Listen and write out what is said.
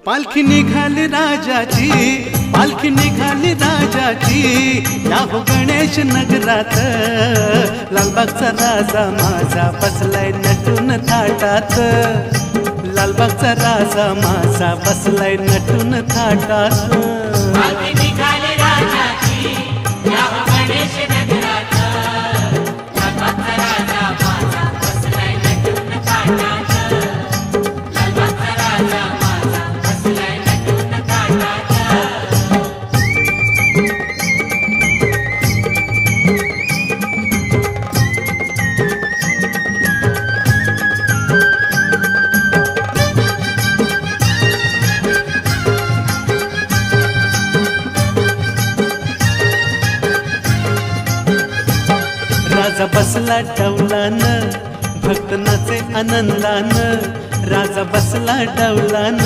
पालखी निघाली राजाची, पालखी निघाली राजाची, या हो गणेश नगरात। लालबागचा राजा माझा बसलाय नटून थाटात, लालबागचा राजा माझा बसलाय नटून थाटात। पालखी निघाली राजाची, या हो गणेश नगरात। लालबागचा राजा माझा बसलाय नटून थाटात, लालबागचा राजा माझा बसलाय नटून थाटात। राजा बसला डौलान, भक्त नाचे आनंदान, राजा बसला डौलान।